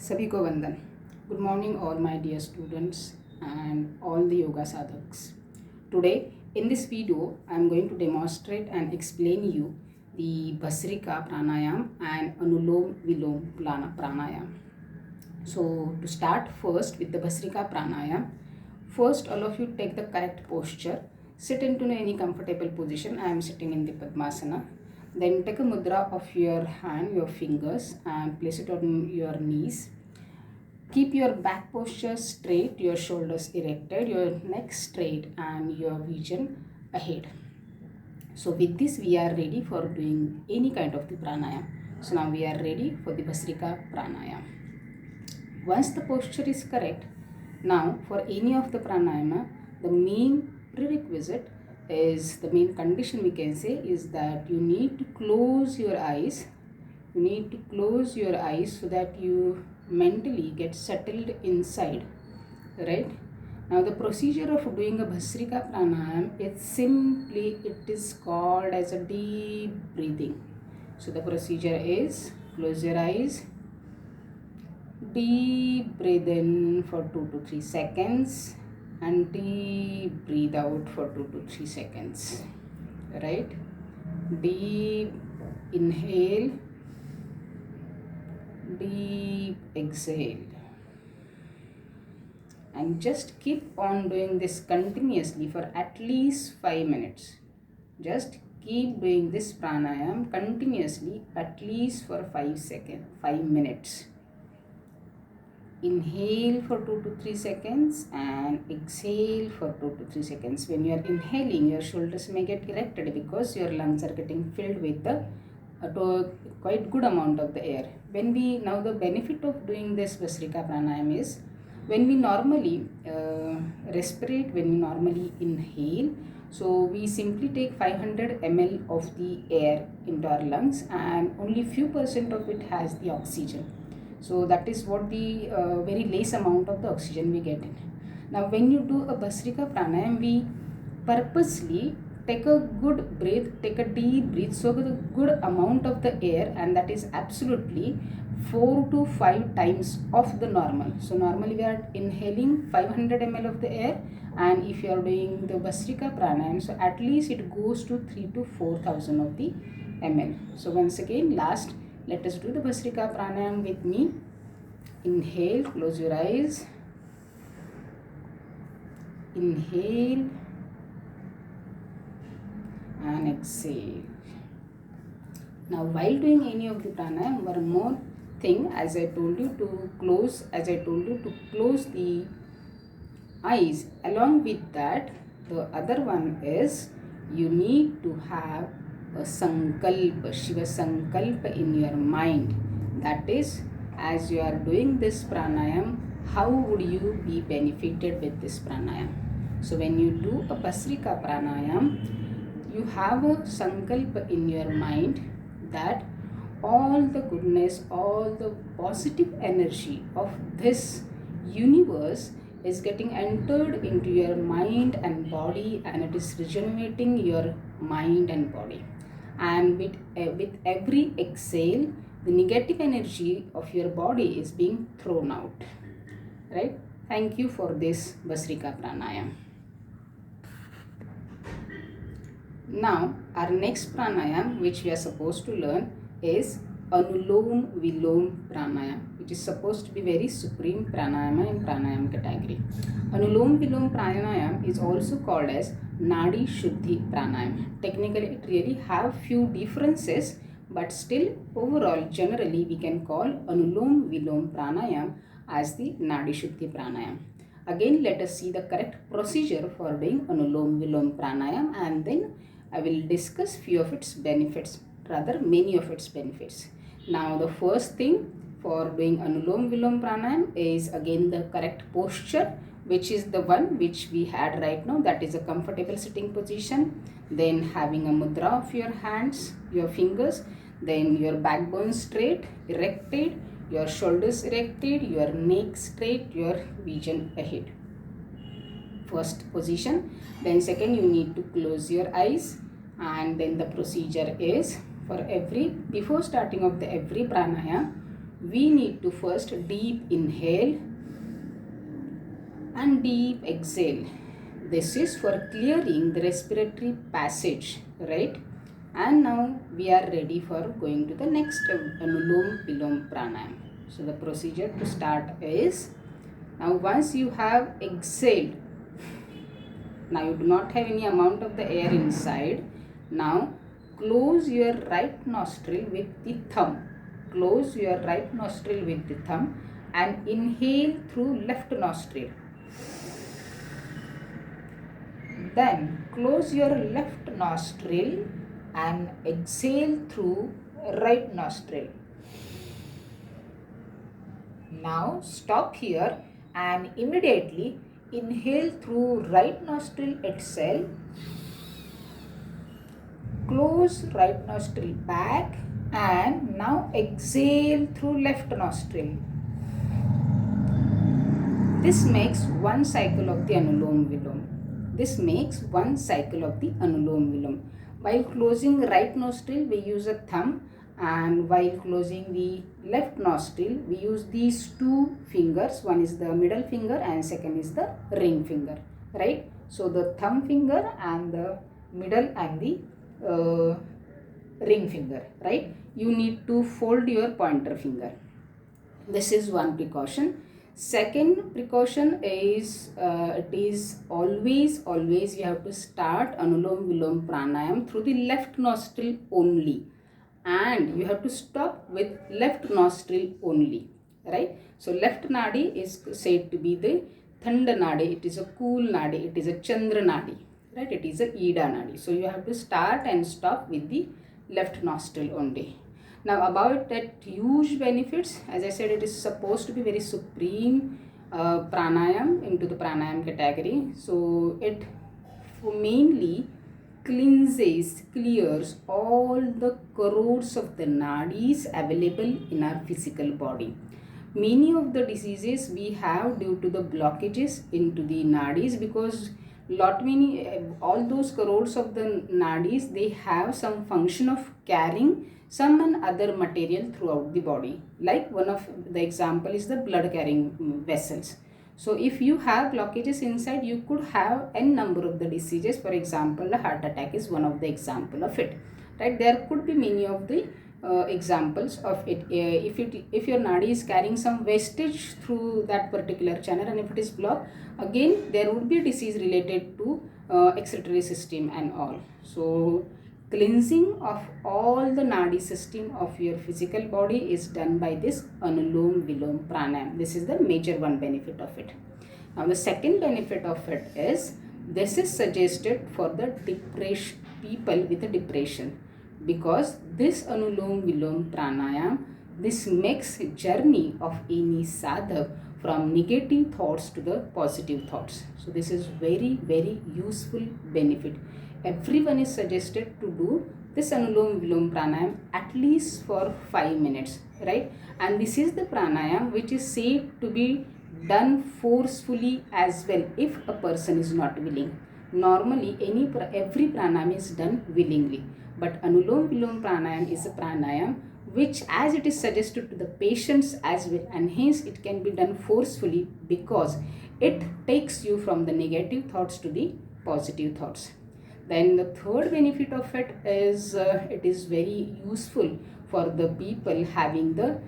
सभी को वंदन. Good morning all my dear students and all the yoga sadhaks. Today in this video I am going to demonstrate and explain you the Bhasrika pranayam and Anulom Vilom pranayam. So to start first with the Bhasrika pranayam, first all of you take the correct posture, sit into any comfortable position. I am sitting in the Padmasana. Then take a mudra of your hand, your fingers, and place it on your knees. Keep your back posture straight, your shoulders erected, your neck straight, and your vision ahead. So with this we are ready for doing any kind of the pranayam. So now we are ready for the Bhasrika pranayam. Once the posture is correct, now for any of the pranayama, the main prerequisite is, the main condition we can say, is that you need to close your eyes. You need to close your eyes so that you mentally get settled inside, right? Now the procedure of doing a Bhasrika pranayam, it is called as a deep breathing. So the procedure is, close your eyes, deep breathe in for 2 to 3 seconds and deep breathe out for 2 to 3 seconds, right? Deep inhale, deep exhale, and just keep on doing this continuously for at least 5 minutes. Just keep doing this pranayam continuously at least for 5 minutes. Inhale for 2 to 3 seconds and exhale for 2 to 3 seconds. When you are inhaling, your shoulders may get erected because your lungs are getting filled with the quite good amount of the air. Now the benefit of doing this Bhasrika pranayam is, when we normally respirate, when we normally inhale, so we simply take 500 ml of the air into our lungs and only few percent of it has the oxygen. So that is what the very less amount of the oxygen we get in. Now when you do a Bhasrika pranayam, we purposely take a good breath, take a deep breath, so the good amount of the air, and that is absolutely 4 to 5 times of the normal. So normally we are inhaling 500 ml of the air, and if you are doing the Bhasrika pranayam, so at least it goes to 3 to 4,000 of the ml. So once again, last, let us do the Bhasrika pranayam with me. Inhale, close your eyes. Inhale and exhale. Now while doing any of the pranayam, one more thing, as I told you to close the eyes. Along with that, the other one is, you need to have a sankalpa, Shiva sankalpa in your mind. That is, as you are doing this pranayam, how would you be benefited with this pranayam? So when you do a Bhasrika pranayam, you have a sankalpa in your mind that all the goodness, all the positive energy of this universe is getting entered into your mind and body, and it is regenerating your mind and body. And with every exhale, the negative energy of your body is being thrown out, right? Thank you for this Bhasrika pranayam. Now our next pranayam which we are supposed to learn is Anulom Vilom pranayam, which is supposed to be very supreme pranayama in pranayam category. Anulom Vilom pranayam is also called as Nadi Shuddhi pranayam. Technically it really have few differences, but still overall generally we can call Anulom Vilom pranayam as the Nadi Shuddhi pranayam. Again, let us see the correct procedure for doing Anulom Vilom pranayam, and then I will discuss few of its benefits, rather many of its benefits. Now the first thing for doing Anulom Vilom pranayam is again the correct posture, which is the one which we had right now, that is a comfortable sitting position. Then having a mudra of your hands, your fingers, then your backbone straight, erected, your shoulders erected, your neck straight, your vision ahead. First position. Then second, you need to close your eyes, and then the procedure is, before starting of the every pranayam, we need to first deep inhale and deep exhale. This is for clearing the respiratory passage, right? And now we are ready for going to the next Anulom Vilom Pranayam. So the procedure to start is, now once you have exhaled, now you do not have any amount of the air inside. Now close your right nostril with the thumb. Close your right nostril with the thumb and inhale through left nostril. Then close your left nostril and exhale through right nostril. Now stop here and immediately inhale through right nostril itself. Close right nostril back and now exhale through left nostril. This makes one cycle of the Anulom Vilom. This makes one cycle of the Anulom Vilom. While closing right nostril, we use a thumb, and while closing the left nostril, we use these two fingers. One is the middle finger and second is the ring finger, right? So the thumb finger and the middle and the ring finger, right? You need to fold your pointer finger. This is one precaution. Second precaution is it is always you have to start Anulom Vilom Pranayam through the left nostril only, and you have to stop with left nostril only, right? So left nadi is said to be the Thanda nadi, it is a cool nadi, it is a Chandra nadi, right? It is a Ida nadi. So you have to start and stop with the left nostril only. Now about that huge benefits, as I said, it is supposed to be very supreme pranayam into the pranayam category. So it mainly clears all the corrodes of the nadis available in our physical body. Many of the diseases we have due to the blockages into the nadis, because all those corrodes of the nadis, they have some function of carrying some and other material throughout the body. Like one of the example is the blood carrying vessels. So if you have blockages inside, you could have n number of the diseases. For example, a heart attack is one of the example of it, right? There could be many of the examples of it. If your nadi is carrying some wastage through that particular channel, and if it is blocked, again there would be a disease related to excretory system and all. So cleansing of all the nadi system of your physical body is done by this Anulom Vilom Pranayam. This is the major one benefit of it. Now the second benefit of it is, this is suggested for the people with a depression, because this Anulom Vilom Pranayam, this makes a journey of any sadhak from negative thoughts to the positive thoughts. So this is very useful benefit. Everyone is suggested to do this Anulom Vilom Pranayam at least for 5 minutes, right? And this is the pranayam which is said to be done forcefully as well if a person is not willing. Normally every pranayam is done willingly, but Anulom Vilom Pranayam is a pranayam which, as it is suggested to the patients as well, and hence it can be done forcefully because it takes you from the negative thoughts to the positive thoughts. Then the third benefit of it is it is very useful for the people having the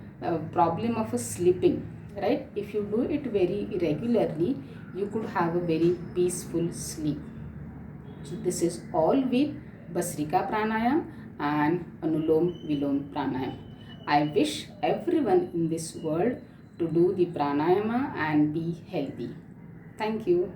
problem of sleeping, right? If you do it very regularly, you could have a very peaceful sleep. So this is all with Bhastrika Pranayam and Anulom Vilom Pranayam. I wish everyone in this world to do the pranayama and be healthy. Thank you.